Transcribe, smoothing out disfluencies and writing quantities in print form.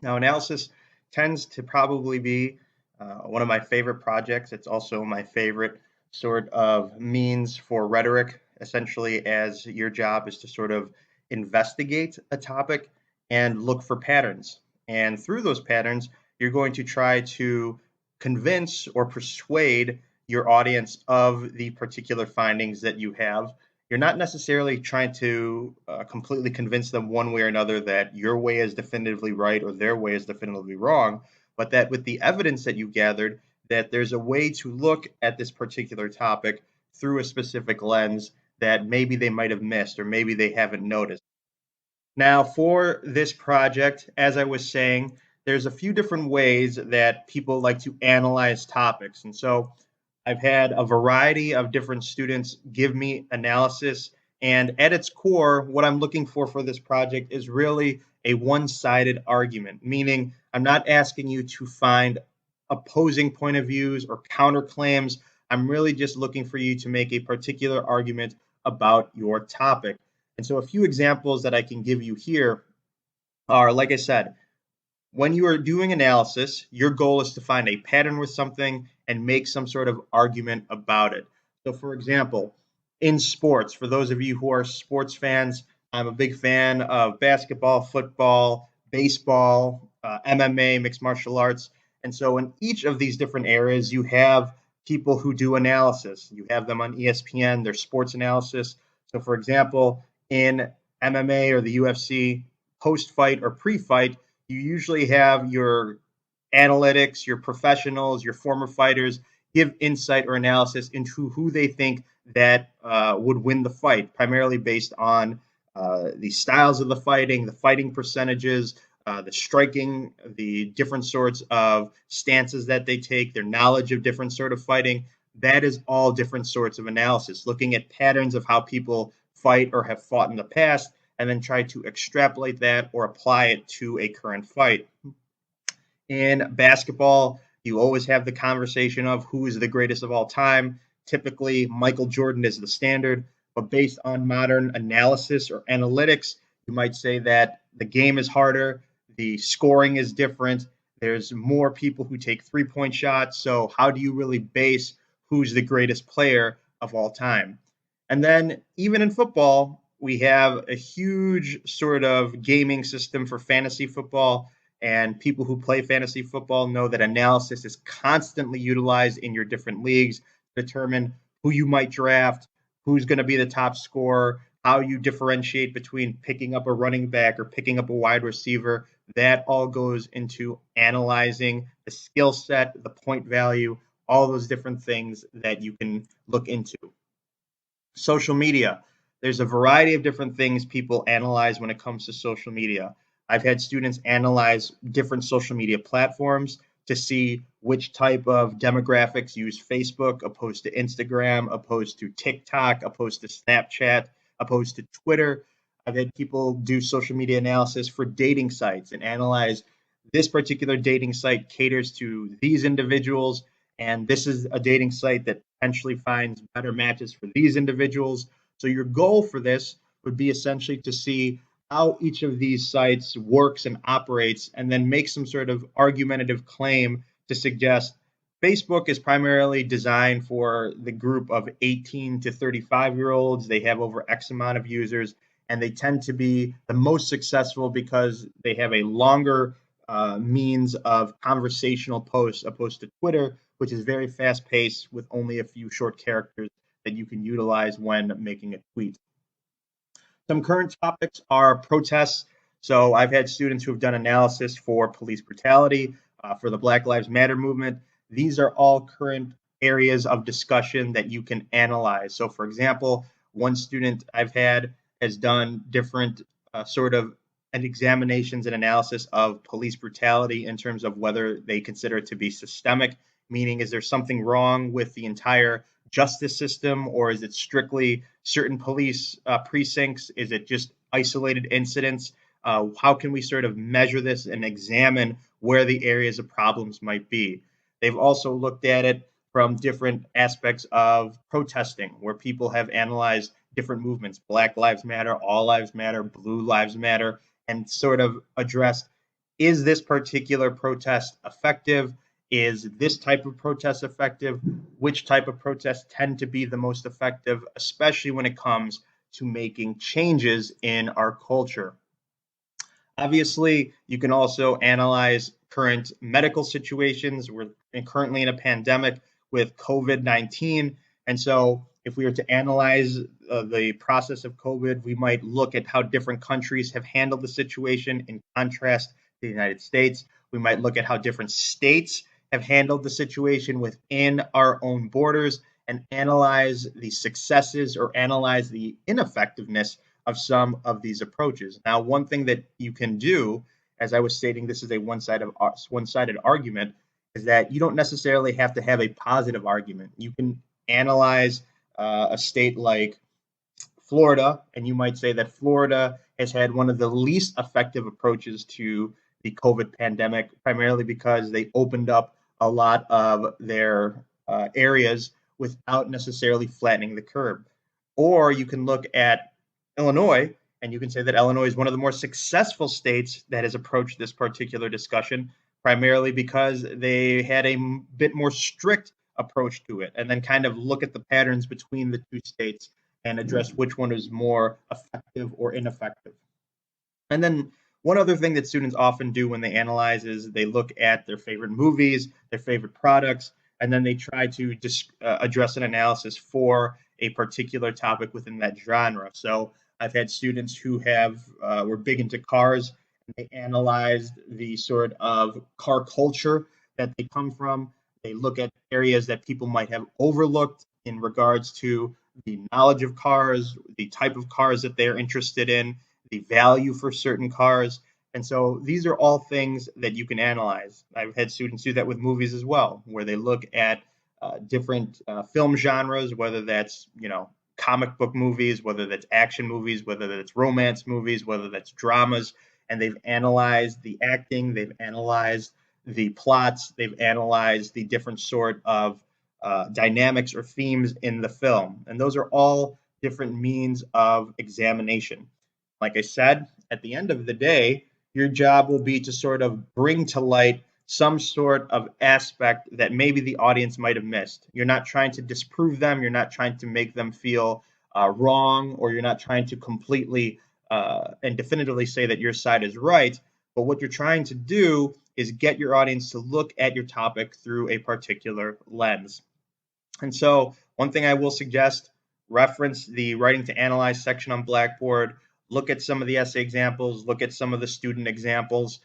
Now, analysis tends to probably be one of my favorite projects. It's also my favorite sort of means for rhetoric, essentially, as your job is to sort of investigate a topic and look for patterns. And through those patterns, you're going to try to convince or persuade your audience of the particular findings that you have. You're not necessarily trying to completely convince them one way or another that your way is definitively right or their way is definitively wrong, but that with the evidence that you gathered, that there's a way to look at this particular topic through a specific lens that maybe they might have missed or maybe they haven't noticed. Now, for this project, as I was saying, there's a few different ways that people like to analyze topics. And so I've had a variety of different students give me analysis. And at its core, what I'm looking for this project is really a one sided argument, meaning I'm not asking you to find opposing point of views or counterclaims. I'm really just looking for you to make a particular argument about your topic. And so, a few examples that I can give you here are, like I said, when you are doing analysis, your goal is to find a pattern with something and make some sort of argument about it. So, for example, in sports, for those of you who are sports fans, I'm a big fan of basketball, football, baseball, MMA, mixed martial arts. And so, in each of these different areas, you have people who do analysis. You have them on ESPN, their sports analysis. So, for example, in MMA or the UFC, post fight or pre fight, you usually have your analytics, your professionals, your former fighters give insight or analysis into who they think that would win the fight, primarily based on the styles of the fighting percentages, the striking, the different sorts of stances that they take, their knowledge of different sort of fighting. That is all different sorts of analysis, looking at patterns of how people fight or have fought in the past, and then try to extrapolate that or apply it to a current fight. In basketball, you always have the conversation of who is the greatest of all time. Typically, Michael Jordan is the standard, but based on modern analysis or analytics, you might say that the game is harder, the scoring is different, there's more people who take 3 point shots. So, how do you really base who's the greatest player of all time? And then, even in football, we have a huge sort of gaming system for fantasy football, and people who play fantasy football know that analysis is constantly utilized in your different leagues to determine who you might draft, who's going to be the top scorer, how you differentiate between picking up a running back or picking up a wide receiver. That all goes into analyzing the skill set, the point value, all those different things that you can look into. Social media. There's a variety of different things people analyze when it comes to social media. I've had students analyze different social media platforms to see which type of demographics use Facebook opposed to Instagram, opposed to TikTok, opposed to Snapchat, opposed to Twitter. I've had people do social media analysis for dating sites and analyze this particular dating site caters to these individuals, and this is a dating site that potentially finds better matches for these individuals. So your goal for this would be essentially to see how each of these sites works and operates, and then make some sort of argumentative claim to suggest Facebook is primarily designed for the group of 18 to 35-year-olds. They have over X amount of users, and they tend to be the most successful because they have a longer means of conversational posts opposed to Twitter, which is very fast paced with only a few short characters that you can utilize when making a tweet. Some current topics are protests. So I've had students who have done analysis for police brutality, for the Black Lives Matter movement. These are all current areas of discussion that you can analyze. So, for example, one student I've had has done different sort of examinations and analysis of police brutality in terms of whether they consider it to be systemic, meaning is there something wrong with the entire justice system, or is it strictly certain police precincts? Is it just isolated incidents? How can we sort of measure this and examine where the areas of problems might be? They've also looked at it from different aspects of protesting, where people have analyzed different movements: Black Lives Matter, All Lives Matter, Blue Lives Matter, and sort of addressed is this particular protest effective? Is this type of protest effective? Which type of protests tend to be the most effective, especially when it comes to making changes in our culture? Obviously, you can also analyze current medical situations. We're currently in a pandemic with COVID 19. And so, if we were to analyze the process of COVID, we might look at how different countries have handled the situation in contrast to the United States. We might look at how different states have handled the situation within our own borders and analyze the successes or analyze the ineffectiveness of some of these approaches. Now, one thing that you can do, as I was stating, this is a one-sided argument, is that you don't necessarily have to have a positive argument. You can analyze a state like Florida, and you might say that Florida has had one of the least effective approaches to the COVID pandemic, primarily because they opened up a lot of their areas without necessarily flattening the curve. Or you can look at Illinois, and you can say that Illinois is one of the more successful states that has approached this particular discussion, primarily because they had a bit more strict approach to it, and then kind of look at the patterns between the two states and address which one is more effective or ineffective. And then one other thing that students often do when they analyze is they look at their favorite movies, their favorite products, and then they try to address an analysis for a particular topic within that genre. So I've had students who were big into cars, and they analyzed the sort of car culture that they come from. They look at areas that people might have overlooked in regards to the knowledge of cars, the type of cars that they're interested in, the value for certain cars. And so these are all things that you can analyze. I've had students do that with movies as well, where they look at different film genres, whether that's, comic book movies, whether that's action movies, whether that's romance movies, whether that's dramas, and they've analyzed the acting, they've analyzed the plots, they've analyzed the different sort of dynamics or themes in the film. And those are all different means of examination. Like I said, at the end of the day, your job will be to sort of bring to light some sort of aspect that maybe the audience might have missed. You're not trying to disprove them, you're not trying to make them feel wrong, or you're not trying to completely and definitively say that your side is right. But what you're trying to do is get your audience to look at your topic through a particular lens. And so, one thing I will suggest, reference the writing to analyze section on Blackboard, look at some of the essay examples, look at some of the student examples,